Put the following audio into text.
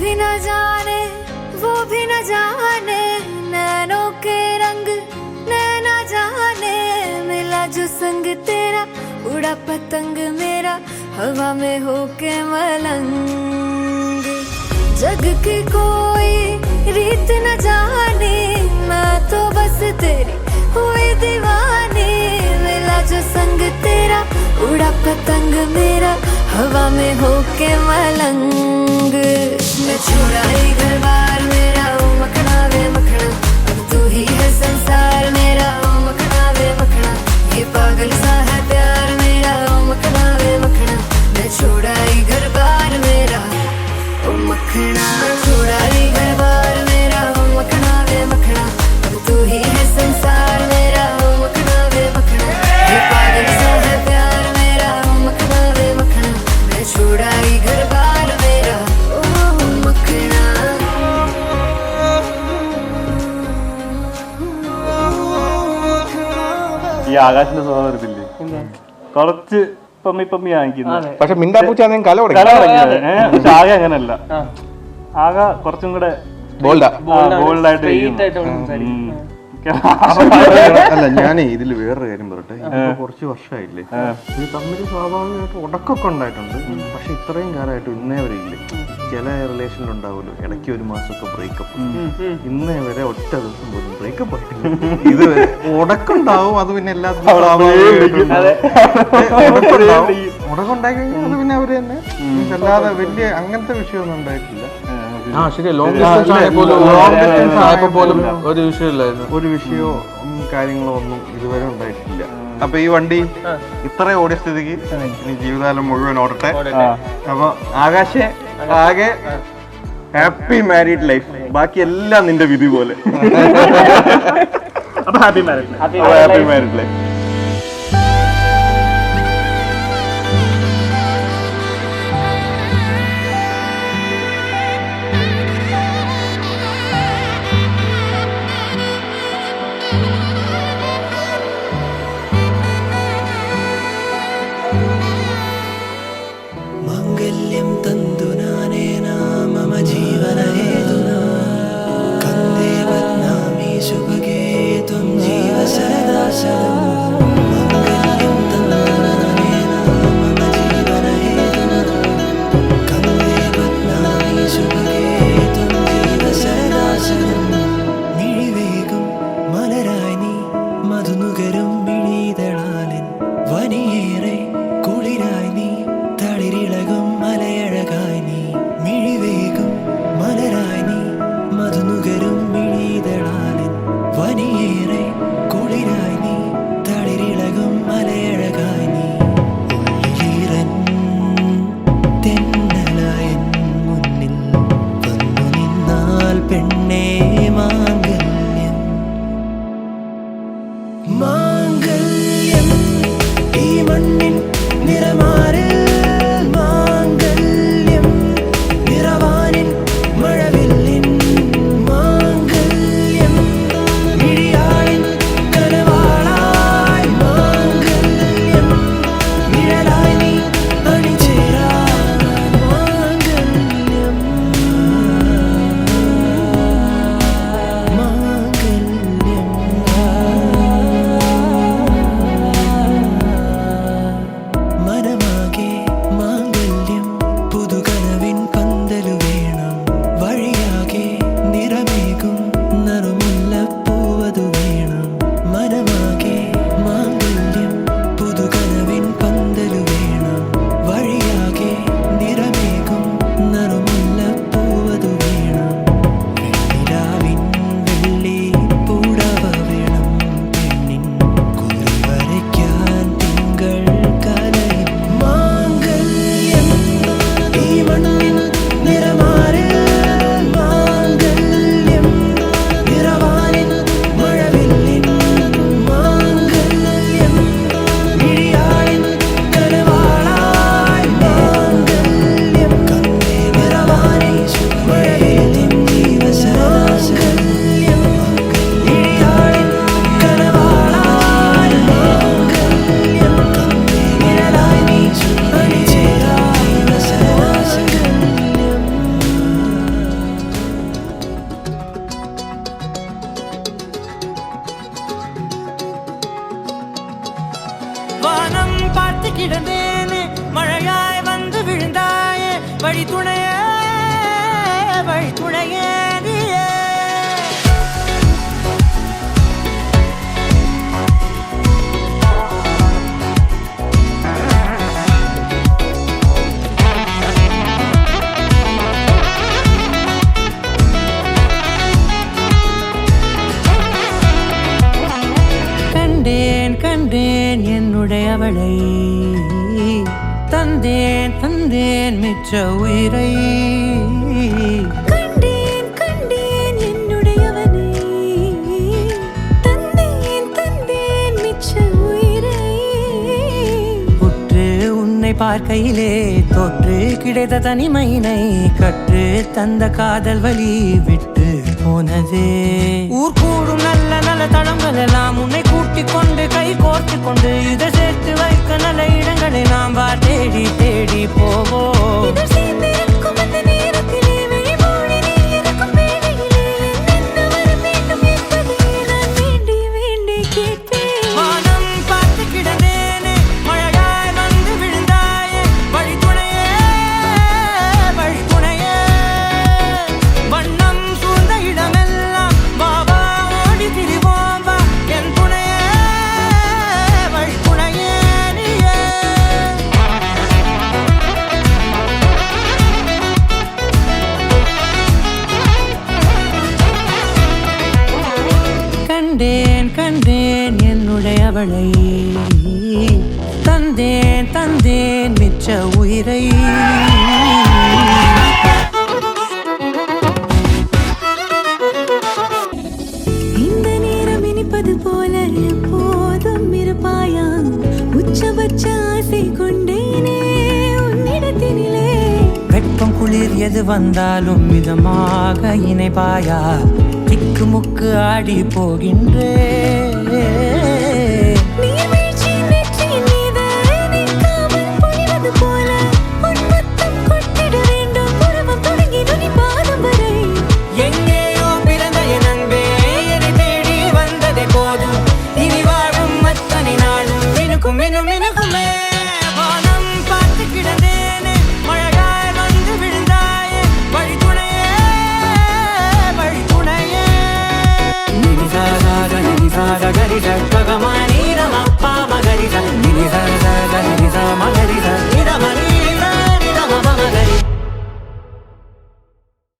भी न जाने वो भी न जाने, नैनों के रंग नैना जाने, मिला जो संग तेरा उड़ा पतंग मेरा हवा में होके मलंग। जग की कोई रीत न जाने, मैं तो बस तेरी हुई दीवानी, मिला जो संग तेरा उड़ा पतंग मेरा हवा में होके मलंग। मैं छोड़ा ही घर बार मेरा ओ मखना वे मखना, अब तू ही है संसार मेरा ओ मखना वे मखना, ये पागल सा है प्यार मेरा ओ मखना वे मखना। मैं छोड़ा ही घर बार मेरा ओ मखना, छोड़ा ही घर बार मेरा ओ मखना वे मखना, अब तू ही है संसार मेरा ओ मखना वे मखना, ये पागल सा है प्यार मेरा ओ मखना वे मखना। मैं छोड़ा ही घर बार मेरा ओ मखना। ഈ ആകാശിന്റെ സ്വഭാവം വരത്തില്ലേ, കുറച്ച് പമ്മി പമ്മി വാങ്ങിക്കുന്നത്. പക്ഷെ മിണ്ടാപ്പൂച്ച കല പക്ഷെ ആകെ അങ്ങനല്ല, ആകെ കുറച്ചും കൂടെ ബോൾഡായിട്ട് അല്ല. ഞാനേ ഇതിൽ വേറൊരു കാര്യം പറയട്ടെ, ഇപ്പൊ കുറച്ച് വർഷമായില്ലേ ഇത് തമ്മിൽ സ്വാഭാവികമായിട്ട് ഉടക്കൊക്കെ ഉണ്ടായിട്ടുണ്ട്. പക്ഷെ ഇത്രയും കാലമായിട്ട് ഇന്നേ വരെ ഇല്ലേ, ചില റിലേഷനിൽ ഉണ്ടാവുമല്ലോ ഇടയ്ക്ക് ഒരു മാസമൊക്കെ ബ്രേക്കപ്പ്, ഇന്നേ വരെ ഒറ്റ ദിവസം പോലും ബ്രേക്കപ്പ് ആയിട്ടില്ല. ഇതുവരെ ഉടക്കുണ്ടാവും, അത് പിന്നെ എല്ലാത്തിനും ഉടക്കുണ്ടായി കഴിഞ്ഞാൽ അത് പിന്നെ അവര് തന്നെ, അല്ലാതെ വലിയ അങ്ങനത്തെ വിഷയമൊന്നും ഉണ്ടായിട്ടില്ല. ഒരു വിഷയമോ കാര്യങ്ങളോ ഒന്നും ഇതുവരെ ഉണ്ടായിട്ടില്ല. അപ്പൊ ഈ വണ്ടി ഇത്ര ഓടിയ സ്ഥിതിക്ക് ഇനി ജീവിതകാലം മുഴുവൻ ഓടട്ടെ. അപ്പൊ ആകാശെ ആകെ ഹാപ്പി മാരീഡ് ലൈഫ്, ബാക്കി എല്ലാം നിന്റെ വിധി പോലെ. Happy married life. मांगल्यं तन्तुनानेन मम जीवनहेतुना, कन्दे बध्नामि सुभगे त्वं जीव सदा शतम्। என்னுடையவளை தந்தேன் தந்தேன் மிச்ச உயிரை கண்டேன் கண்டேன் என்னுடையவனை தந்தேன் தந்தேன் மிச்ச உயிரை உற்று உன்னை பார்க்கையிலே தொற்று கிடைத்த தனிமையினை கற்று தந்த காதல் வழி விட்டு போனதே ஊர் கூடும் நல்ல நல்ல தளங்கள் எல்லாம் உன்னை கூட்டிக் கொண்டு கை கோர்த்து கொண்டு இதை சேர்த்து வைக்க நல்ல இடங்களை நாம் வா தேடி தேடி போவோம் இதழ் சேர்ந்திருக்கும் அந்த நேரத்திலே விழிமூடி நீ இருக்கும் வேளையிலே என்ன வர வேண்டும் என்பதை நான் வேண்டி வேண்டி கேட்பேன் வானம் பார்த்து கிடந்தேனே மழையாய் வந்து விழுந்தாயே வழித்துணையே வழித்துணையே வண்ணம் சூழ்ந்த இடமெல்லாம் வா வா ஓடி திரிவோம் வா என் துணையே வழித்துணையே நீயே கண்டேன் கண்டேன் என்னுடையவளை தந்தேன் தந்தேன் மிச்ச உயிரை இந்த நேரம் இனிப்பது போல எப்போதும் இருப்பாயா உச்சபட்ச ஆசை கொண்டேனே உன்னிடத்தினிலே வெப்பம் குளிர் எது வந்தாலும் மிதமாக இணைப்பாயா திக்கு முக்கு ஆடி போகின்றே நீர்வீழ்ச்சி நெற்றியின் மீது நிற்காமல் பொழிவது போல உன் முத்தம் கொட்டிட வேண்டும் உருவம் தொடங்கி நுனி பாதம் வரை எங்கேயோ பிறந்த என் அன்பே என்னை தேடி வந்ததே போதும் இனி வாழும் அத்தனை நாளும் மினுக்கும் மினும் மினுக்குமே வானம் பார்த்து கிடந்தேனே மழையாய் வந்து விழுந்தாயே வழித்துணையே வழித்துணையே நிதி சாதா கரி பகமானி